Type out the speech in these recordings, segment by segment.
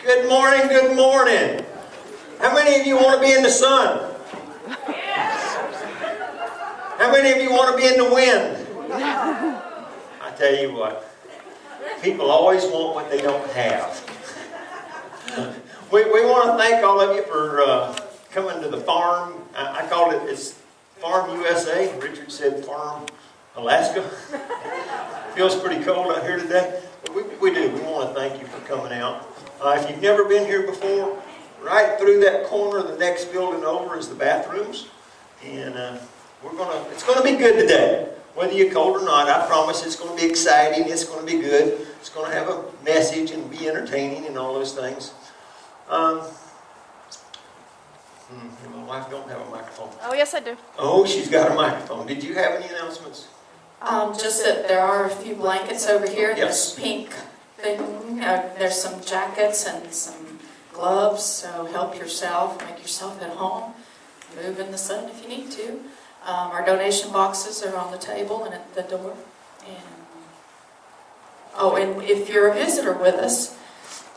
Good morning, good morning. How many of you want to be in the sun? How many of you want to be in the wind? I tell you what, people always want what they don't have. We want to thank all of you for coming to the farm. I called it's Farm USA. Richard said Farm Alaska. Feels pretty cold out here today. But we do. We want to thank you for coming out. If you've never been here before, right through that corner, the next building over is the bathrooms. And it's going to be good today. Whether you're cold or not, I promise it's going to be exciting. It's going to be good. It's going to have a message and be entertaining and all those things. My wife don't have a microphone. Oh, yes, I do. Oh, she's got a microphone. Did you have any announcements? Just that there are a few blankets over here. Yes. This pink thing. There's some jackets and some gloves. So help yourself. Make yourself at home. Move in the sun if you need to. Our donation boxes are on the table and at the door. And if you're a visitor with us,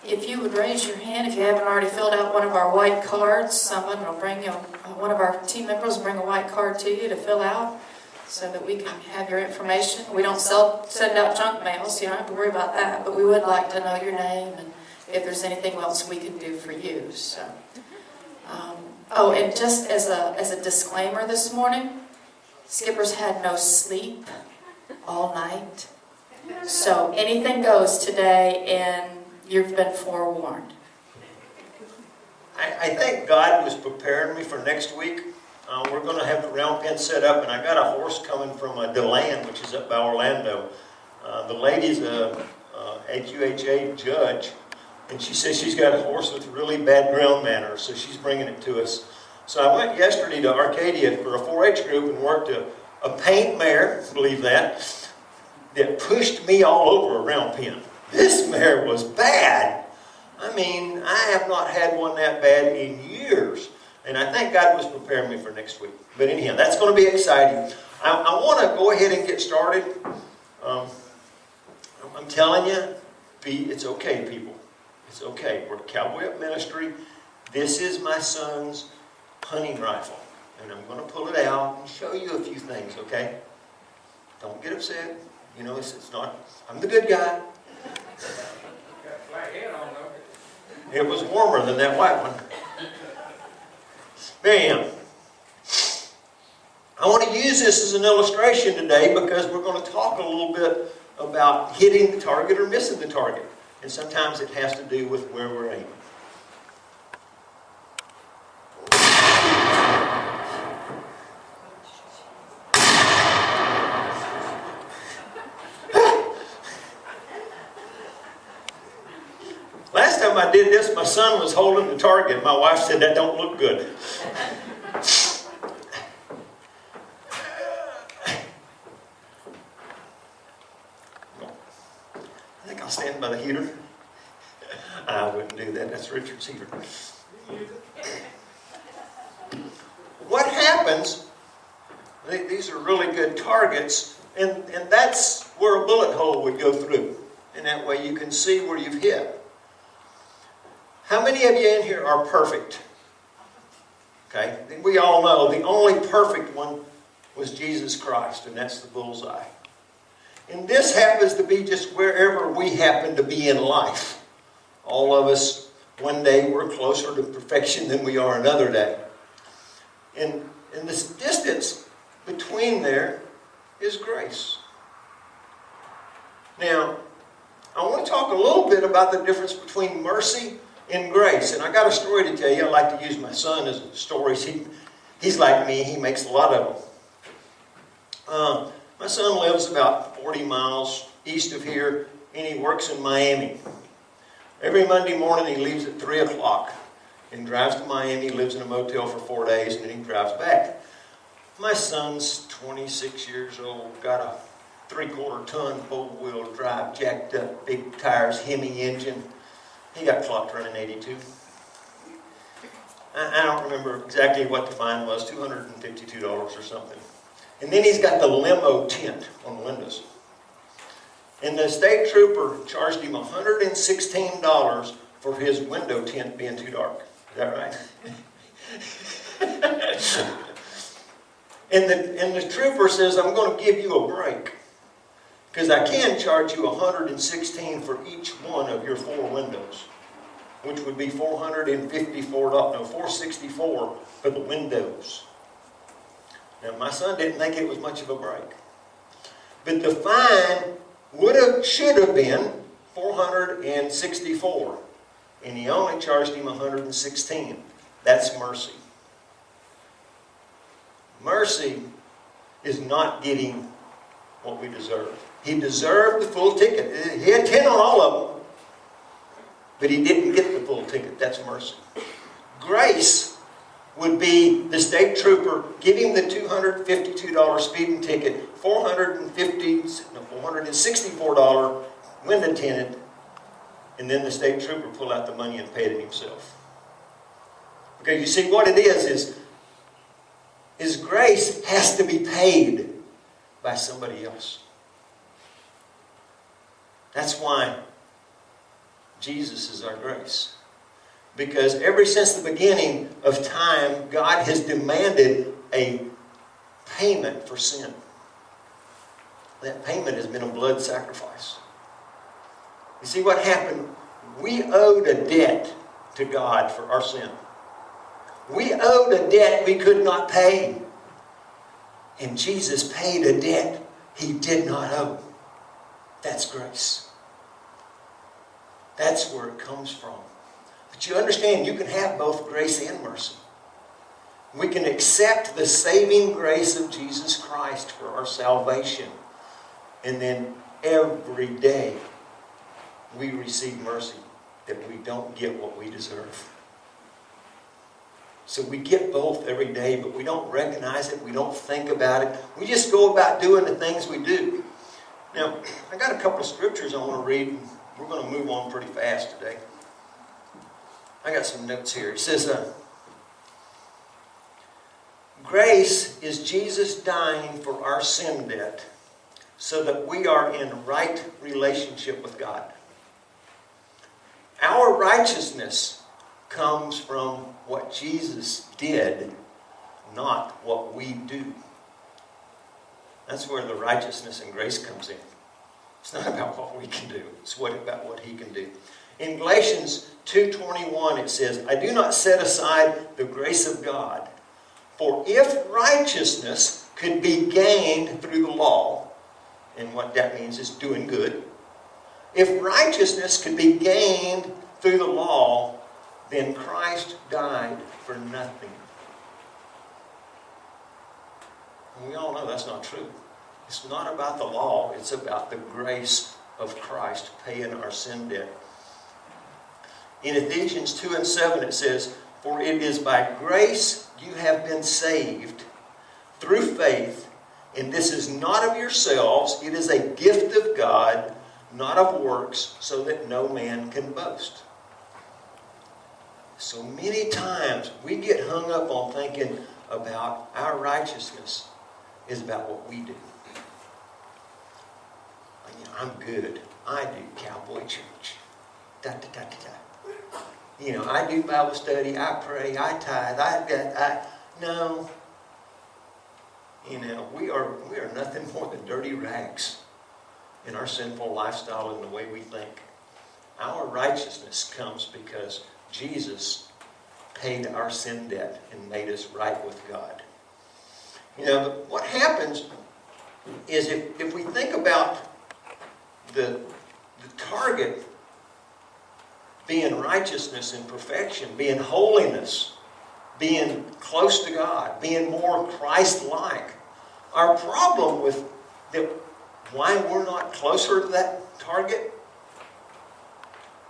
if you would raise your hand, if you haven't already filled out one of our white cards, someone will bring you, one of our team members will bring a white card to you to fill out so that we can have your information. We don't send out junk mail, so you don't have to worry about that, but we would like to know your name and if there's anything else we can do for you. So, and just as a disclaimer this morning, Skipper's had no sleep all night. So anything goes today, and you've been forewarned. I think God was preparing me for next week. We're going to have the round pen set up, and I got a horse coming from DeLand, which is up by Orlando. The lady's a HUHA judge, and she says she's got a horse with really bad ground manners, so she's bringing it to us. So I went yesterday to Arcadia for a 4-H group and worked a paint mare, believe that pushed me all over a round pen. This mare was bad. I mean, I have not had one that bad in years. And I think God was preparing me for next week. But anyhow, that's going to be exciting. I want to go ahead and get started. I'm telling you, it's okay, people. It's okay. We're Cowboy Up Ministry. This is my son's hunting rifle. And I'm going to pull it out and show you a few things, okay? Don't get upset. You know, it's not, I'm the good guy. It was warmer than that white one. Bam. I want to use this as an illustration today because we're going to talk a little bit about hitting the target or missing the target. And sometimes it has to do with where we're aiming. Last time I did this, my son was holding the target. My wife said, that don't look good. I think I'll stand by the heater. I wouldn't do that. That's Richard's heater. What happens, these are really good targets, and that's where a bullet hole would go through. And that way you can see where you've hit. How many of you in here are perfect? Okay, we all know the only perfect one was Jesus Christ, and that's the bullseye. And this happens to be just wherever we happen to be in life. All of us, one day, we're closer to perfection than we are another day. And this distance between there is grace. Now, I want to talk a little bit about the difference between mercy and grace. And I got a story to tell you. I like to use my son as stories. He's like me. He makes a lot of them. My son lives about 40 miles east of here, and he works in Miami. Every Monday morning he leaves at 3 o'clock and drives to Miami, lives in a motel for 4 days, and then he drives back. My son's 26 years old, got a 3/4 ton four-wheel drive, jacked up, big tires, Hemi engine. He got clocked running 82. I don't remember exactly what the fine was, $252 or something. And then he's got the limo tint on the windows. And the state trooper charged him $116 for his window tint being too dark. Is that right? And the trooper says, I'm going to give you a break, because I can charge you $116 for each one of your 4 windows, which would be $464 for the windows. Now, my son didn't think it was much of a break. But the fine should have been $464, and he only charged him $116. That's mercy. Mercy is not getting what we deserve. He deserved the full ticket. He had 10 on all of them, but he didn't get the full ticket. That's mercy. Grace would be the state trooper giving the $252 speeding ticket, $464 window tinted, and then the state trooper pull out the money and pay it himself. Because you see, what it is grace has to be paid by somebody else. That's why Jesus is our grace. Because ever since the beginning of time, God has demanded a payment for sin. That payment has been a blood sacrifice. You see what happened? We owed a debt to God for our sin. We owed a debt we could not pay. And Jesus paid a debt he did not owe. That's grace. That's where it comes from. But you understand, you can have both grace and mercy. We can accept the saving grace of Jesus Christ for our salvation. And then every day we receive mercy that we don't get what we deserve. So we get both every day, but we don't recognize it. We don't think about it. We just go about doing the things we do. Now, I got a couple of scriptures I want to read. We're going to move on pretty fast today. I got some notes here. It says, grace is Jesus dying for our sin debt so that we are in right relationship with God. Our righteousness comes from what Jesus did, not what we do. That's where the righteousness and grace comes in. It's not about what we can do. It's about what he can do. In Galatians 2:21 it says, I do not set aside the grace of God, for if righteousness could be gained through the law, and what that means is doing good, if righteousness could be gained through the law, then Christ died for nothing. And we all know that's not true. It's not about the law. It's about the grace of Christ paying our sin debt. In Ephesians 2:7 it says, for it is by grace you have been saved through faith, and this is not of yourselves. It is a gift of God, not of works, so that no man can boast. So many times we get hung up on thinking about our righteousness is about what we do. You know, I'm good. I do Cowboy church. You know, I do Bible study. I pray. I tithe. No. You know, we are nothing more than dirty rags in our sinful lifestyle and the way we think. Our righteousness comes because Jesus paid our sin debt and made us right with God. You know, what happens is if we think about the target being righteousness and perfection, being holiness, being close to God, being more Christ-like, our problem with why we're not closer to that target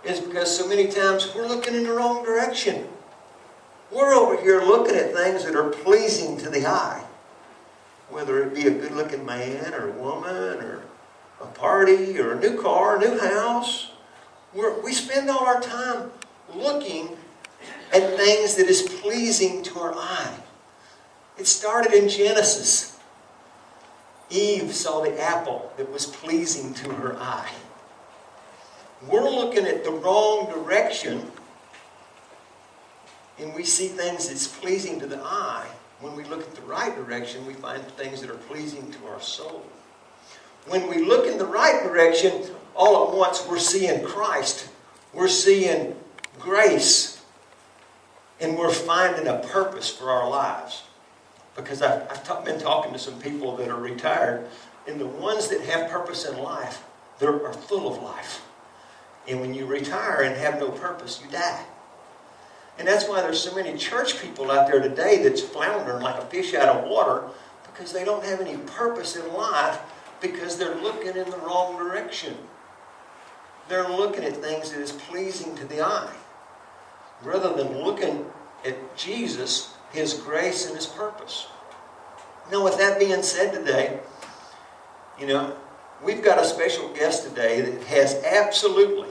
is because so many times we're looking in the wrong direction. We're over here looking at things that are pleasing to the eye. Whether it be a good-looking man or a woman or a party or a new car, a new house. We spend all our time looking at things that is pleasing to our eye. It started in Genesis. Eve saw the apple that was pleasing to her eye. we're looking at the wrong direction and we see things that's pleasing to the eye. When we look at the right direction, we find things that are pleasing to our soul. When we look in the right direction, all at once we're seeing Christ. We're seeing grace. And we're finding a purpose for our lives. Because I've been talking to some people that are retired, and the ones that have purpose in life, they are full of life. And when you retire and have no purpose, you die. And that's why there's so many church people out there today that's floundering like a fish out of water, because they don't have any purpose in life, because they're looking in the wrong direction. They're looking at things that is pleasing to the eye, rather than looking at Jesus, His grace, and His purpose. Now, with that being said today, we've got a special guest today that has absolutely